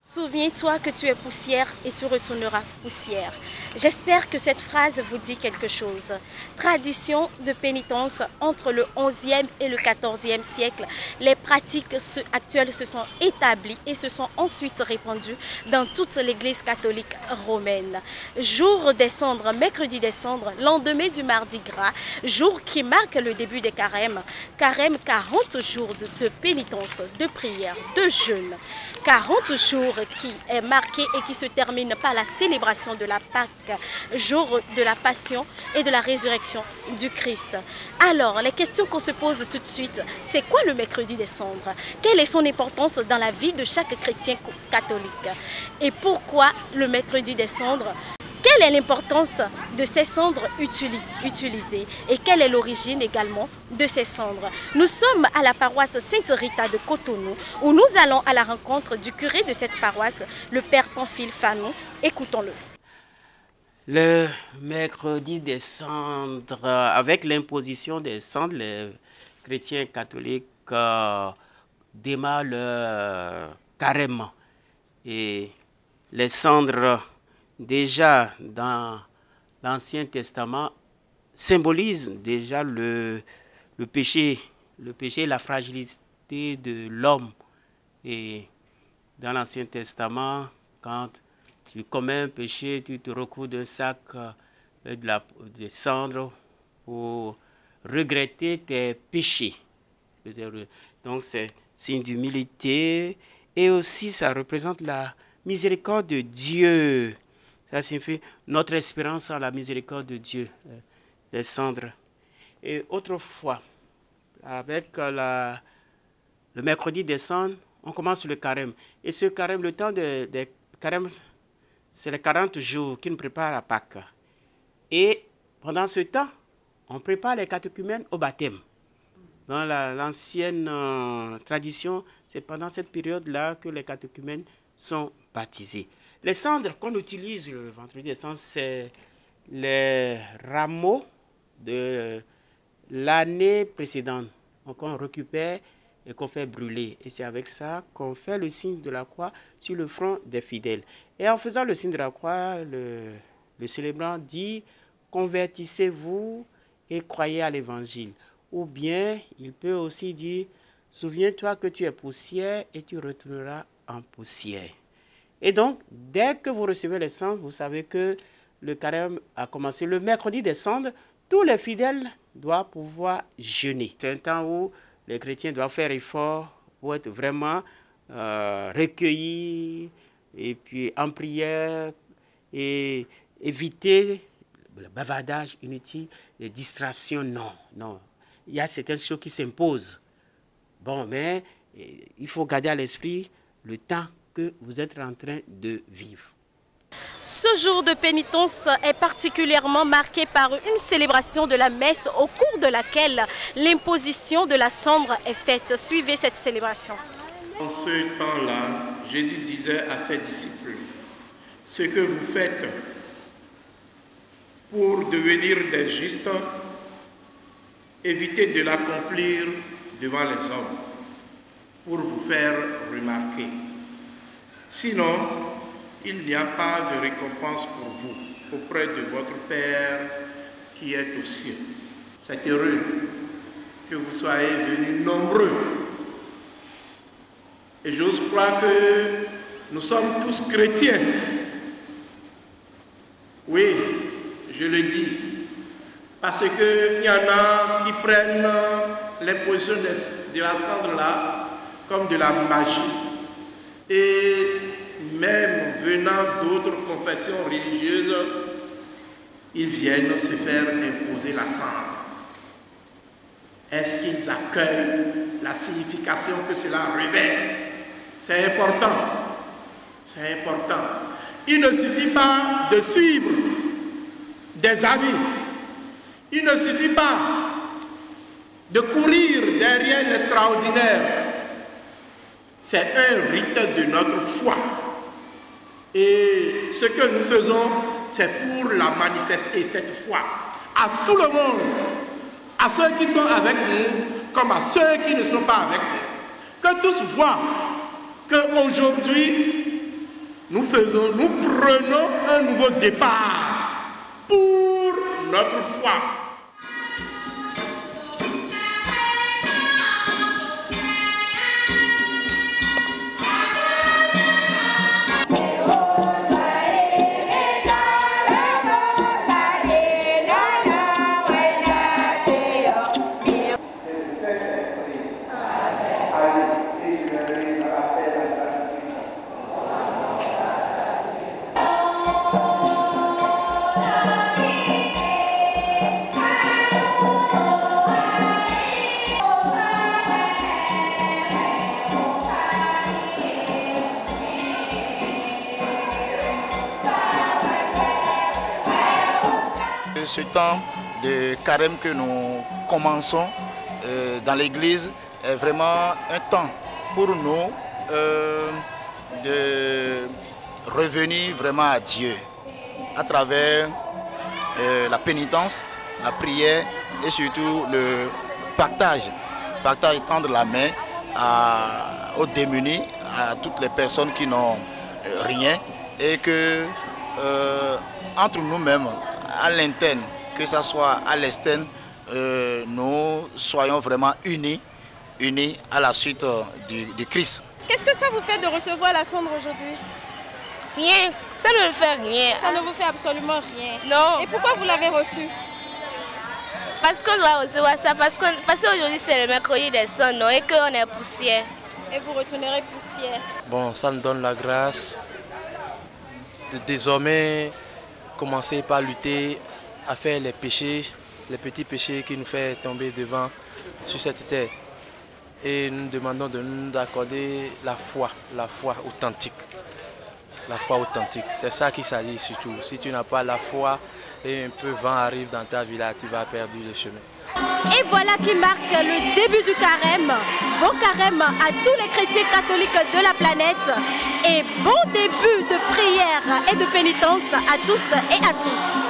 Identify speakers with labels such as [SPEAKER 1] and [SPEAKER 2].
[SPEAKER 1] Souviens-toi que tu es poussière et tu retourneras poussière. J'espère que cette phrase vous dit quelque chose. Tradition de pénitence entre le 11e et le 14e siècle, les pratiques actuelles se sont établies et se sont ensuite répandues dans toute l'église catholique romaine. Jour des cendres, mercredi des cendres, lendemain du mardi gras, jour qui marque le début des carèmes. Carême, 40 jours de pénitence, de prière, de jeûne. 40 jours qui est marqué et qui se termine par la célébration de la Pâque, jour de la Passion et de la résurrection du Christ. Alors, les questions qu'on se pose tout de suite, c'est quoi le mercredi des cendres? Quelle est son importance dans la vie de chaque chrétien catholique? Et pourquoi le mercredi des cendres? Quelle est l'importance de ces cendres utilisées et quelle est l'origine également de ces cendres? Nous sommes à la paroisse Sainte-Rita de Cotonou où nous allons à la rencontre du curé de cette paroisse, le père Pamphile Fanon. Écoutons-le.
[SPEAKER 2] Le mercredi des cendres, avec l'imposition des cendres, les chrétiens catholiques démarrent le carême. Et les cendres, déjà dans l'Ancien Testament, symbolisent déjà le péché, la fragilité de l'homme. Et dans l'Ancien Testament, quand tu commets un péché, tu te recouvres d'un sac de cendres pour regretter tes péchés. Donc c'est signe d'humilité et aussi ça représente la miséricorde de Dieu. Ça signifie notre espérance en la miséricorde de Dieu, les cendres. Et autrefois, avec le mercredi des cendres, on commence le carême. Et ce carême, le temps des carême, c'est les 40 jours qui nous préparent à Pâques. Et pendant ce temps, on prépare les catéchumènes au baptême. Dans l'ancienne tradition, c'est pendant cette période-là que les catéchumènes sont baptisés. Les cendres qu'on utilise le vendredi des cendres, c'est les rameaux de l'année précédente. Donc on récupère et qu'on fait brûler. Et c'est avec ça qu'on fait le signe de la croix sur le front des fidèles. Et en faisant le signe de la croix, le célébrant dit « Convertissez-vous et croyez à l'évangile ». Ou bien, il peut aussi dire « Souviens-toi que tu es poussière et tu retourneras en poussière ». Et donc, dès que vous recevez les cendres, vous savez que le carême a commencé. Le mercredi des cendres, tous les fidèles doivent pouvoir jeûner. C'est un temps où les chrétiens doivent faire effort pour être vraiment recueillis et puis en prière et éviter le bavardage inutile, les distractions. Non. Il y a certaines choses qui s'imposent. Bon, mais il faut garder à l'esprit le temps que vous êtes en train de vivre.
[SPEAKER 1] Ce jour de pénitence est particulièrement marqué par une célébration de la messe au cours de laquelle l'imposition de la cendre est faite. Suivez cette célébration.
[SPEAKER 3] En ce temps-là, Jésus disait à ses disciples, « Ce que vous faites pour devenir des justes, évitez de l'accomplir devant les hommes, pour vous faire remarquer. Sinon, il n'y a pas de récompense pour vous auprès de votre Père qui est aux cieux. C'est heureux que vous soyez venus nombreux. Et j'ose croire que nous sommes tous chrétiens. Oui, je le dis. Parce qu'il y en a qui prennent l'imposition de la cendre là comme de la magie. Et même venant d'autres confessions religieuses, ils viennent se faire imposer la cendre. Est-ce qu'ils accueillent la signification que cela révèle? C'est important. C'est important. Il ne suffit pas de suivre des amis. Il ne suffit pas de courir derrière l'extraordinaire. C'est un rite de notre foi. Et ce que nous faisons, c'est pour la manifester, cette foi, à tout le monde, à ceux qui sont avec nous, comme à ceux qui ne sont pas avec nous. Que tous voient qu'aujourd'hui, nous prenons un nouveau départ pour notre foi.
[SPEAKER 4] Ce temps de carême que nous commençons dans l'église est vraiment un temps pour nous de revenir vraiment à Dieu à travers la pénitence, la prière et surtout le partage, tendre la main aux démunis, à toutes les personnes qui n'ont rien et que entre nous-mêmes, à l'interne, que ce soit à l'externe, nous soyons vraiment unis à la suite du Christ.
[SPEAKER 1] Qu'est-ce que ça vous fait de recevoir la cendre aujourd'hui?
[SPEAKER 5] Rien, ça ne me fait rien.
[SPEAKER 1] Ça ne vous fait absolument rien.
[SPEAKER 5] Non.
[SPEAKER 1] Et pourquoi vous l'avez reçu?
[SPEAKER 5] Parce qu'on doit recevoir ça, parce qu'aujourd'hui c'est le mercredi des cendres et qu'on est poussière.
[SPEAKER 1] Et vous retournerez poussière.
[SPEAKER 6] Bon, ça me donne la grâce de désormais commencer par lutter à faire les péchés, les petits péchés qui nous font tomber devant sur cette terre. Et nous demandons de nous accorder la foi authentique. La foi authentique, c'est ça qui s'agit surtout. Si tu n'as pas la foi et un peu vent arrive dans ta vie là, tu vas perdre le chemin.
[SPEAKER 1] Et voilà qui marque le début du carême. Bon carême à tous les chrétiens catholiques de la planète et bon début de prière et de pénitence à tous et à toutes.